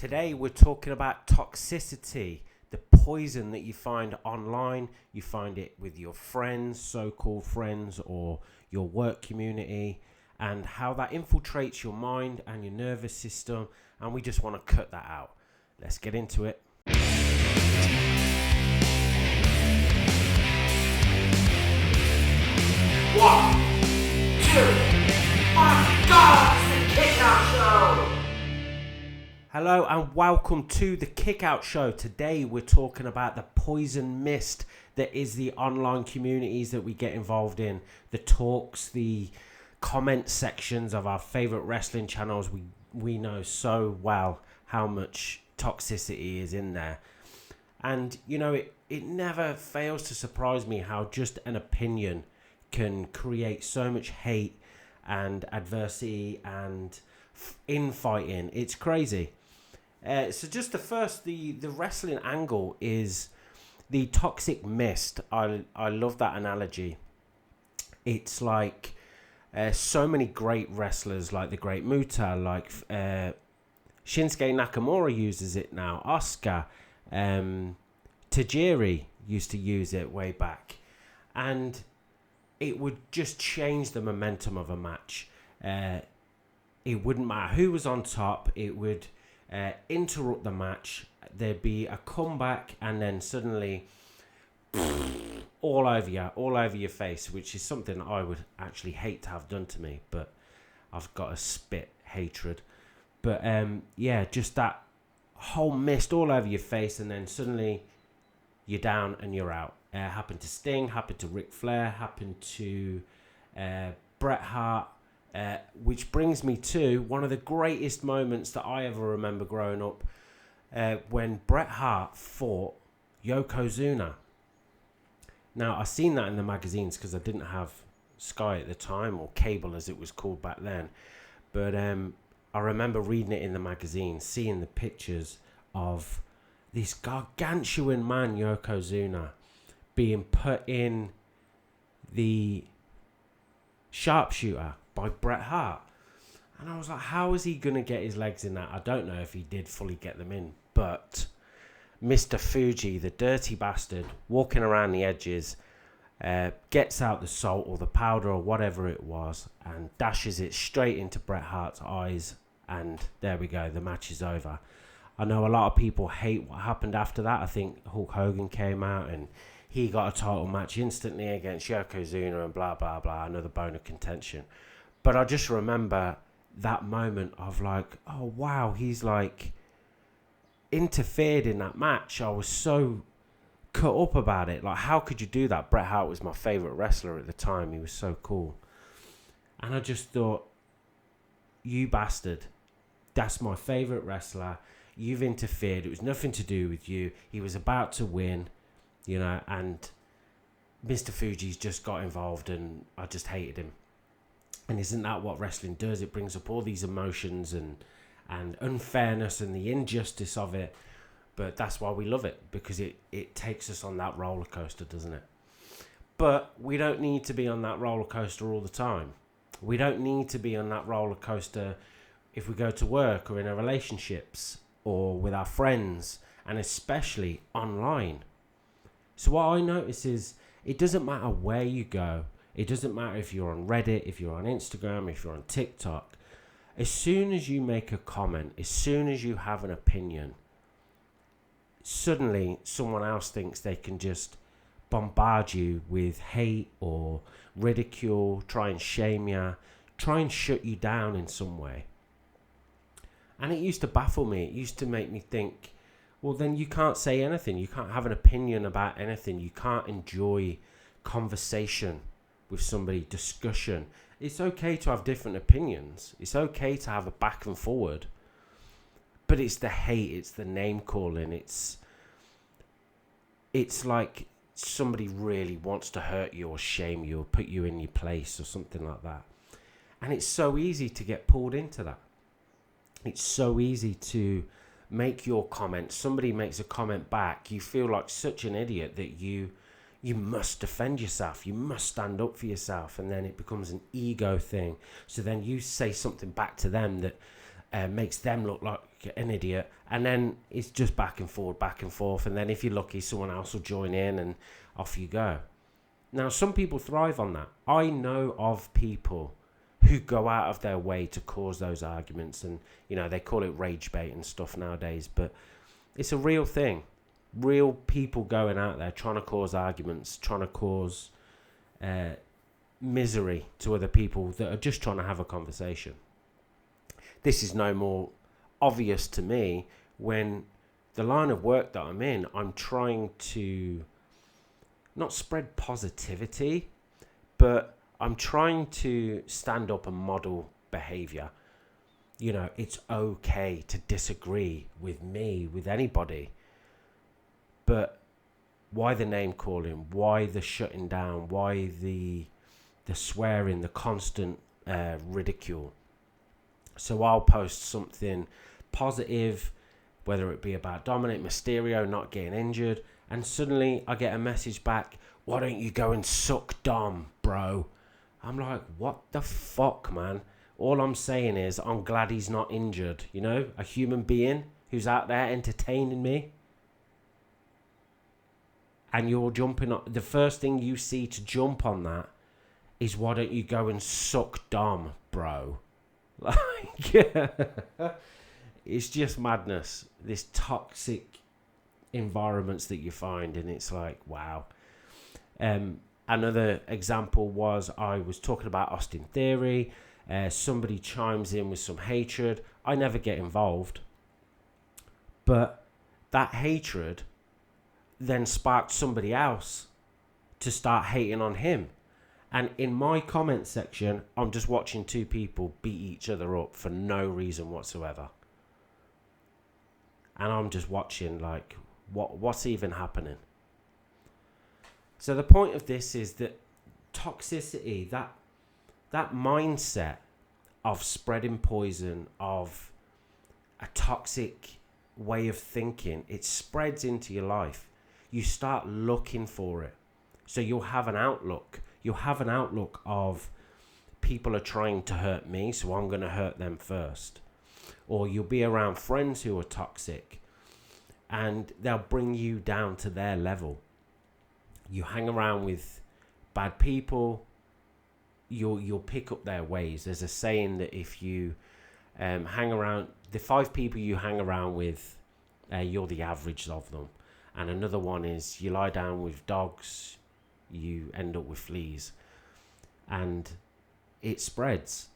Today we're talking about toxicity, the poison that you find online. You find it with your friends, so-called friends, or your work community, and how that infiltrates your mind and your nervous system. And we just want to cut that out. Let's get into it. One, two, my God, it's the Kick Out Show! Hello and welcome to the Kick Out Show. Today we're talking about the poison mist that is the online communities that we get involved in, the talks, the comment sections of our favorite wrestling channels. We know so well how much toxicity is in there. And, you know, it never fails to surprise me how just an opinion can create so much hate and adversity and infighting. It's crazy. So just the wrestling angle is the toxic mist. I love that analogy. It's like so many great wrestlers, like the Great Muta, like Shinsuke Nakamura uses it now. Asuka, Tajiri used to use it way back, and it would just change the momentum of a match. It wouldn't matter who was on top. It would interrupt the match. There'd be a comeback, and then suddenly all over your face, which is something I would actually hate to have done to me, but I've got a spit hatred. But just that whole mist all over your face, and then suddenly you're down and you're out. Happened to Sting, happened to Ric Flair, happened to Bret Hart, which brings me to one of the greatest moments that I ever remember growing up, when Bret Hart fought Yokozuna. Now, I seen that in the magazines because I didn't have Sky at the time, or cable as it was called back then. But I remember reading it in the magazine, seeing the pictures of this gargantuan man, Yokozuna, being put in the sharpshooter by Bret Hart. And I was like, how is he going to get his legs in that? I don't know if he did fully get them in, but Mr. Fuji, the dirty bastard, walking around the edges, gets out the salt or the powder or whatever it was and dashes it straight into Bret Hart's eyes, and there we go, the match is over. I know a lot of people hate what happened after that. I think Hulk Hogan came out and he got a title match instantly against Yokozuna and blah, blah, blah, another bone of contention. But I just remember that moment of like, oh, wow, he's like interfered in that match. I was so cut up about it. Like, how could you do that? Bret Hart was my favourite wrestler at the time. He was so cool. And I just thought, you bastard, that's my favourite wrestler. You've interfered. It was nothing to do with you. He was about to win, you know, and Mr. Fuji's just got involved and I just hated him. And isn't that what wrestling does? It brings up all these emotions and unfairness and the injustice of it. But that's why we love it, because it takes us on that roller coaster, doesn't it? But we don't need to be on that roller coaster all the time. We don't need to be on that roller coaster if we go to work or in our relationships or with our friends, and especially online. So what I notice is it doesn't matter where you go. It doesn't matter if you're on Reddit, if you're on Instagram, if you're on TikTok. As soon as you make a comment, as soon as you have an opinion, suddenly someone else thinks they can just bombard you with hate or ridicule, try and shame you, try and shut you down in some way. And it used to baffle me. It used to make me think, well, then you can't say anything. You can't have an opinion about anything. You can't enjoy conversation with somebody, discussion. It's okay to have different opinions. It's okay to have a back and forward. But it's the hate, it's the name calling. It's like somebody really wants to hurt you or shame you or put you in your place or something like that. And it's so easy to get pulled into that. It's so easy to make your comment. Somebody makes a comment back. You feel like such an idiot that you must defend yourself. You must stand up for yourself. And then it becomes an ego thing. So then you say something back to them that makes them look like an idiot. And then it's just back and forth. And then if you're lucky, someone else will join in and off you go. Now, some people thrive on that. I know of people who go out of their way to cause those arguments. And, you know, they call it rage bait and stuff nowadays. But it's a real thing. Real people going out there trying to cause arguments, trying to cause misery to other people that are just trying to have a conversation. This is no more obvious to me when the line of work that I'm in, I'm trying to not spread positivity, but I'm trying to stand up and model behavior. You know, it's okay to disagree with me, with anybody, but why the name calling? Why the shutting down? Why the swearing, the constant ridicule? So I'll post something positive, whether it be about Dominic Mysterio not getting injured, and suddenly I get a message back, why don't you go and suck Dom, bro? I'm like, what the fuck, man? All I'm saying is I'm glad he's not injured, you know? A human being who's out there entertaining me. And you're jumping on... The first thing you see to jump on that is, why don't you go and suck Dom, bro? Like, it's just madness. This toxic environments that you find, and it's like, wow. Another example was, I was talking about Austin Theory. Somebody chimes in with some hatred. I never get involved, but that hatred then sparked somebody else to start hating on him. And in my comment section, I'm just watching two people beat each other up for no reason whatsoever. And I'm just watching, like, what's even happening? So the point of this is that toxicity, that mindset of spreading poison, of a toxic way of thinking, it spreads into your life. You start looking for it. So you'll have an outlook. You'll have an outlook of, people are trying to hurt me, so I'm going to hurt them first. Or you'll be around friends who are toxic, and they'll bring you down to their level. You hang around with bad people, you'll pick up their ways. There's a saying that if you hang around, the 5 people you hang around with, you're the average of them. And another one is, you lie down with dogs, you end up with fleas. And it spreads.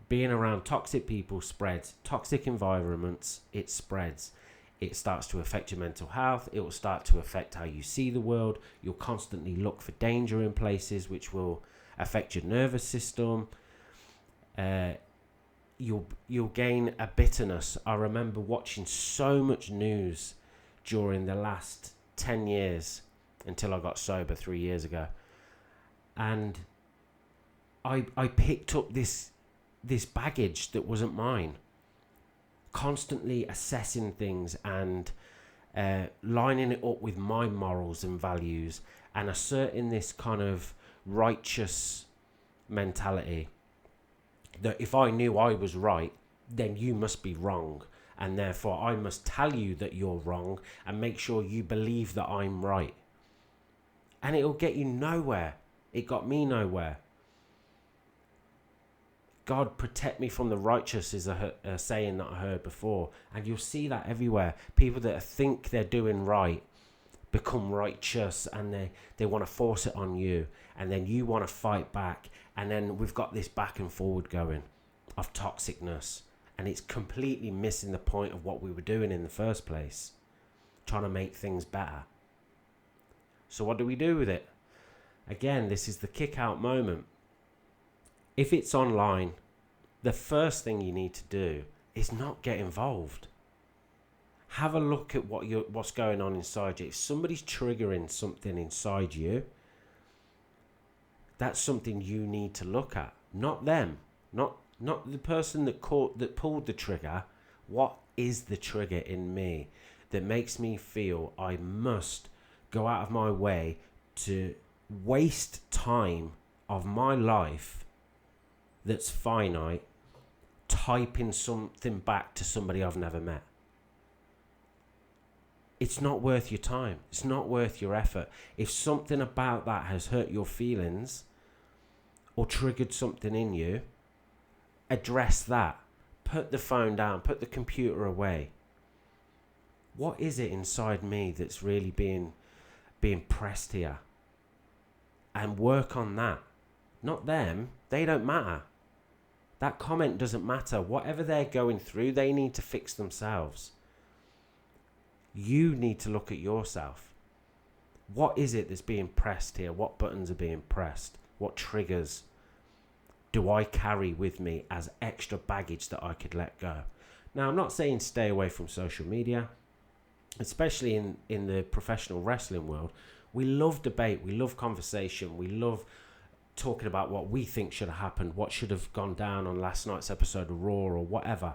Being around toxic people spreads. Toxic environments, it spreads. It starts to affect your mental health. It will start to affect how you see the world. You'll constantly look for danger in places, which will affect your nervous system. You'll gain a bitterness. I remember watching so much news during the last 10 years until I got sober 3 years ago. And I picked up this baggage that wasn't mine. Constantly assessing things and lining it up with my morals and values, and asserting this kind of righteous mentality that if I knew I was right, then you must be wrong, and therefore I must tell you that you're wrong and make sure you believe that I'm right. And it'll get you nowhere. It got me nowhere. God protect me from the righteous is a saying that I heard before. And you'll see that everywhere. People that think they're doing right become righteous, and they want to force it on you. And then you want to fight back. And then we've got this back and forward going of toxicness. And it's completely missing the point of what we were doing in the first place. Trying to make things better. So what do we do with it? Again, this is the kick out moment. If it's online, the first thing you need to do is not get involved. Have a look at what's going on inside you. If somebody's triggering something inside you, that's something you need to look at. Not them. Not the person that pulled the trigger. What is the trigger in me that makes me feel I must go out of my way to waste time of my life that's finite, hyping something back to somebody I've never met. It's not worth your time. It's not worth your effort. If something about that has hurt your feelings or triggered something in you, address that. Put the phone down. Put the computer away. What is it inside me that's really being pressed here? And work on that. Not them. They don't matter. That comment doesn't matter. Whatever they're going through, they need to fix themselves. You need to look at yourself. What is it that's being pressed here? What buttons are being pressed? What triggers do I carry with me as extra baggage that I could let go? Now, I'm not saying stay away from social media, especially in the professional wrestling world. We love debate. We love conversation. We love talking about what we think should have happened, what should have gone down on last night's episode of Raw or whatever.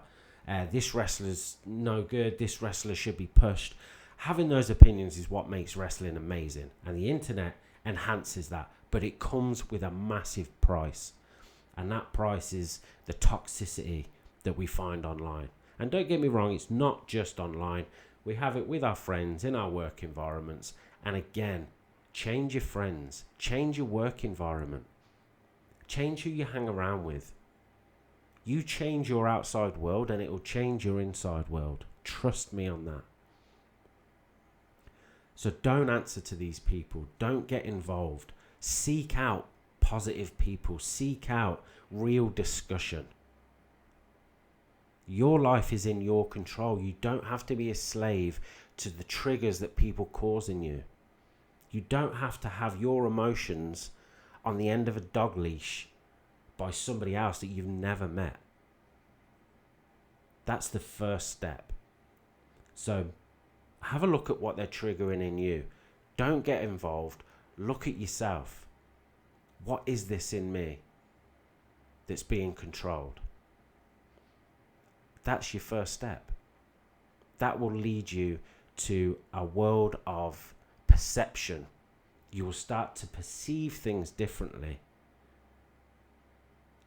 This wrestler's no good. This wrestler should be pushed. Having those opinions is what makes wrestling amazing. And the internet enhances that. But it comes with a massive price. And that price is the toxicity that we find online. And don't get me wrong, it's not just online. We have it with our friends, in our work environments. And again, change your friends. Change your work environment. Change who you hang around with. You change your outside world and it will change your inside world. Trust me on that. So don't answer to these people. Don't get involved. Seek out positive people. Seek out real discussion. Your life is in your control. You don't have to be a slave to the triggers that people cause in you. You don't have to have your emotions on the end of a dog leash by somebody else that you've never met. That's the first step. So have a look at what they're triggering in you. Don't get involved. Look at yourself. What is this in me that's being controlled? That's your first step. That will lead you to a world of perception. You will start to perceive things differently.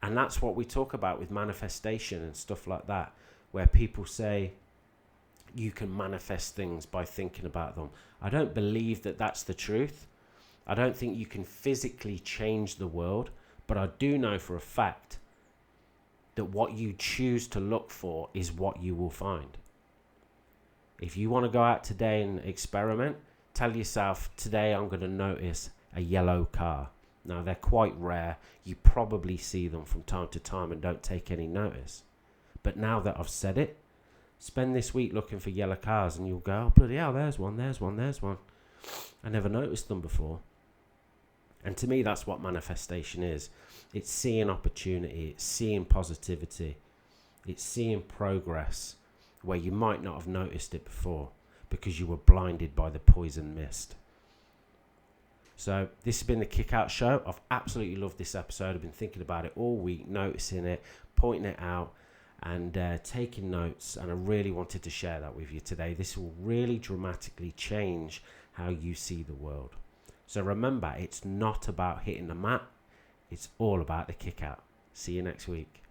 And that's what we talk about with manifestation and stuff like that, where people say you can manifest things by thinking about them. I don't believe that that's the truth. I don't think you can physically change the world, but I do know for a fact that what you choose to look for is what you will find. If you want to go out today and experiment, tell yourself, today I'm going to notice a yellow car. Now, they're quite rare. You probably see them from time to time and don't take any notice. But now that I've said it, spend this week looking for yellow cars and you'll go, oh, bloody hell, there's one, there's one, there's one. I never noticed them before. And to me, that's what manifestation is. It's seeing opportunity. It's seeing positivity. It's seeing progress where you might not have noticed it before because you were blinded by the poison mist. So this has been the Kick Out Show. I've absolutely loved this episode. I've been thinking about it all week, noticing it, pointing it out, and taking notes. And I really wanted to share that with you today. This will really dramatically change how you see the world. So remember, it's not about hitting the mat. It's all about the kick out. See you next week.